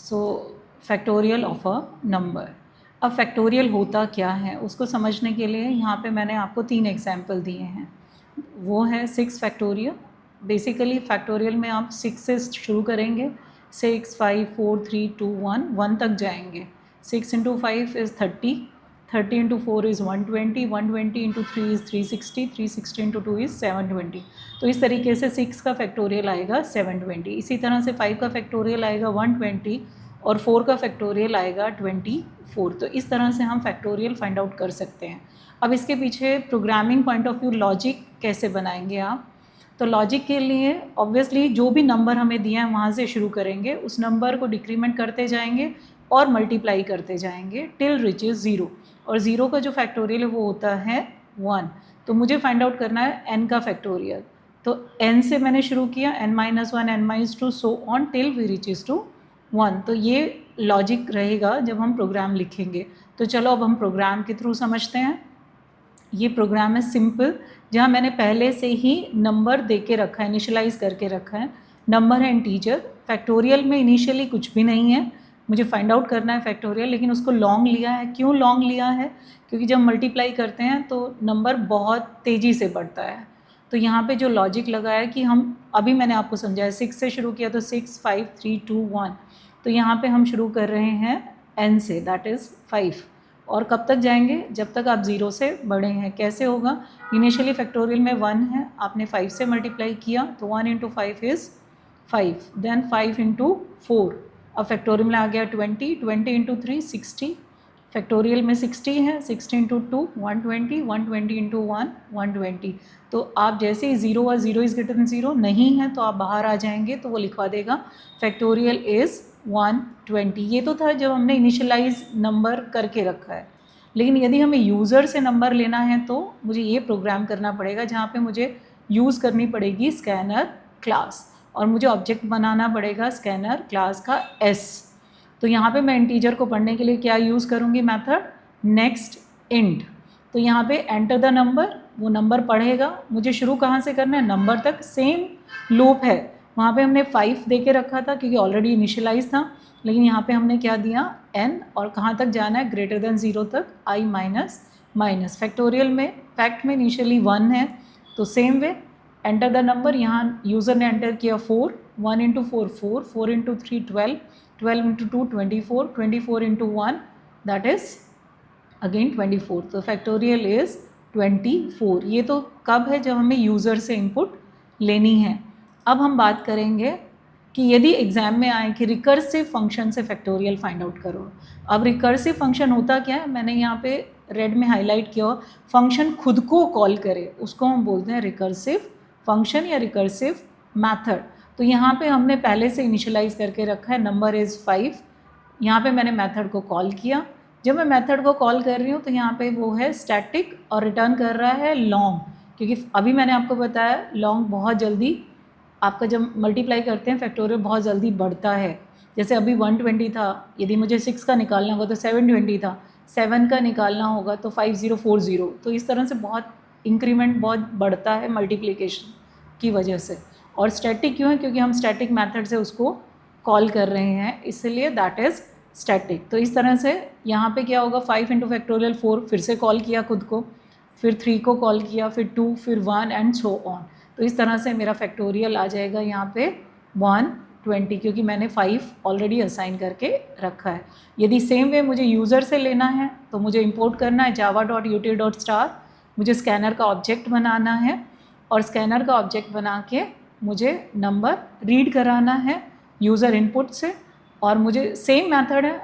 So factorial of a number. अब factorial होता क्या है उसको समझने के लिए यहाँ पे मैंने आपको 3 एग्जाम्पल दिए हैं। वो है 6 फैक्टोरियल। बेसिकली फैक्टोरियल में आप 6 से शुरू करेंगे, 6, 5, 4, 3, 2, 1 तक जाएंगे। 6 into 5 is 30, 30 into 4 is 120, 120 into 3 is 360, 360 into 2 is 720। तो इस तरीके से 6 का फैक्टोरियल आएगा 720। इसी तरह से 5 का फैक्टोरियल आएगा 120 और 4 का फैक्टोरियल आएगा 24। तो इस तरह से हम फैक्टोरियल फाइंड आउट कर सकते हैं। अब इसके पीछे programming point of view logic कैसे बनाएंगे आप, तो लॉजिक के लिए ऑब्वियसली जो भी नंबर हमें दिया है वहाँ से शुरू करेंगे, उस नंबर को डिक्रीमेंट करते जाएंगे और मल्टीप्लाई करते जाएंगे टिल रिचेज 0। और 0 का जो फैक्टोरियल है वो होता है 1। तो मुझे फाइंड आउट करना है n का फैक्टोरियल। तो n से मैंने शुरू किया, n-1, n-2 so on till we reaches to 1। तो ये लॉजिक रहेगा जब हम प्रोग्राम लिखेंगे। तो चलो अब हम प्रोग्राम के थ्रू समझते हैं। ये प्रोग्राम है सिंपल, जहाँ मैंने पहले से ही नंबर दे के रखा है, इनिशियलाइज करके रखा है। नंबर है इंटीजर। फैक्टोरियल में इनिशियली कुछ भी नहीं है, मुझे फाइंड आउट करना है फैक्टोरियल, लेकिन उसको लॉन्ग लिया है। क्यों लॉन्ग लिया है? क्योंकि जब मल्टीप्लाई करते हैं तो नंबर बहुत तेज़ी से बढ़ता है। तो यहाँ पे जो लॉजिक लगा है कि हम, अभी मैंने आपको समझाया 6 से शुरू किया तो 6, 5, 3, 2, 1। तो यहाँ पे हम शुरू कर रहे हैं n से, दैट इज़ 5। और कब तक जाएंगे? जब तक आप 0 से बढ़े हैं। कैसे होगा? इनिशियली फैक्टोरियल में 1 है, आपने 5 से मल्टीप्लाई किया तो 1 इंटू 5 इज़ 5, देन 5 इंटू 4। अब फैक्टोरियल में आ गया 20, 20 इंटू 3 60, फैक्टोरियल में 60 है, 60 इंटू 2 120, 120 इंटू 1 120। तो आप जैसे ही 0 और 0 इज़ ग्रेटर देन 0 नहीं है तो आप बाहर आ जाएंगे, तो वो लिखवा देगा फैक्टोरियल इज़ 120। ये तो था जब हमने इनिशियलाइज नंबर करके रखा है। लेकिन यदि हमें यूज़र से नंबर लेना है तो मुझे ये प्रोग्राम करना पड़ेगा, जहाँ पे मुझे यूज़ करनी पड़ेगी स्कैनर क्लास, और मुझे ऑब्जेक्ट बनाना पड़ेगा स्कैनर क्लास का s। तो यहाँ पे मैं इंटीजर को पढ़ने के लिए क्या यूज़ करूँगी? Method next int. तो यहाँ पे एंटर द नंबर, वो नंबर पढ़ेगा। मुझे शुरू कहाँ से करना है? नंबर तक। सेम लूप है, वहाँ पे हमने 5 दे के रखा था क्योंकि ऑलरेडी इनिशियलाइज था, लेकिन यहाँ पे हमने क्या दिया? n। और कहाँ तक जाना है? ग्रेटर देन 0 तक, i माइनस माइनस। फैक्टोरियल में फैक्ट में इनिशियली 1 है, तो same way enter the number. यहाँ यूज़र ने एंटर किया 4, 1 into 4 4, 4 into 3 12, 12 into 2 24, 24 into 1 that is again 24। तो फैक्टोरियल इज़ 24। ये तो कब है? जब हमें यूज़र से इनपुट लेनी है। अब हम बात करेंगे कि यदि एग्ज़ाम में आए कि रिकर्सिव फंक्शन से फैक्टोरियल फाइंड आउट करो। अब रिकर्सिव फंक्शन होता क्या है? मैंने यहाँ पे रेड में हाईलाइट किया, फंक्शन खुद को कॉल करे उसको हम बोलते हैं रिकर्सिव फंक्शन या रिकर्सिव मैथड। तो यहाँ पे हमने पहले से इनिशियलाइज करके रखा है नंबर इज़ 5। यहाँ पे मैंने मेथड को कॉल किया। जब मैं मेथड को कॉल कर रही हूँ तो यहाँ पे वो है स्टैटिक और रिटर्न कर रहा है लॉन्ग, क्योंकि अभी मैंने आपको बताया लॉन्ग बहुत जल्दी आपका जब मल्टीप्लाई करते हैं फैक्टोरियल बहुत जल्दी बढ़ता है। जैसे अभी 120 था, यदि मुझे 6 का निकालना होगा तो 720 था, 7 का निकालना होगा तो 5040। तो इस तरह से बहुत इंक्रीमेंट बहुत बढ़ता है मल्टीप्लिकेशन की वजह से। और स्टैटिक क्यों है? क्योंकि हम स्टैटिक मेथड से उसको कॉल कर रहे हैं, इसलिए दैट इज़ स्टैटिक। तो इस तरह से यहाँ पे क्या होगा? 5 इंटू फैक्टोरियल 4, फिर से कॉल किया खुद को, फिर 3 को कॉल किया, फिर 2, फिर 1 एंड सो ऑन। तो इस तरह से मेरा फैक्टोरियल आ जाएगा यहाँ पे 120, क्योंकि मैंने 5 ऑलरेडी असाइन करके रखा है। यदि सेम वे मुझे यूज़र से लेना है तो मुझे इंपोर्ट करना है java.util.star, मुझे स्कैनर का ऑब्जेक्ट बनाना है और स्कैनर का ऑब्जेक्ट बना के मुझे नंबर रीड कराना है यूज़र इनपुट से। और मुझे सेम मेथड है,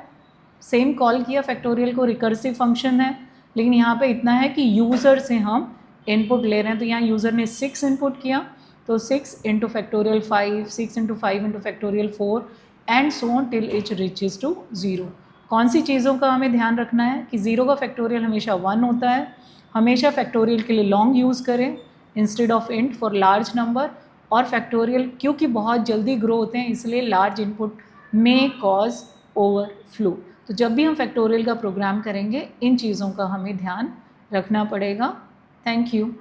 सेम कॉल किया फैक्टोरियल को, रिकर्सिव फंक्शन है, लेकिन यहाँ पे इतना है कि यूज़र से हम इनपुट ले रहे हैं। तो यहाँ यूज़र ने 6 इनपुट किया, तो 6 into factorial 5, 6 into 5 into factorial 4 and so on till it reaches to 0। कौन सी चीज़ों का हमें ध्यान रखना है कि 0 का फैक्टोरियल हमेशा 1 होता है। हमेशा फैक्टोरियल के लिए लॉन्ग यूज़ करें instead of int for large number. और फैक्टोरियल क्योंकि बहुत जल्दी ग्रो होते हैं इसलिए लार्ज इनपुट में कॉज ओवरफ्लो। तो जब भी हम फैक्टोरियल का प्रोग्राम करेंगे इन चीज़ों का हमें ध्यान रखना पड़ेगा। Thank you.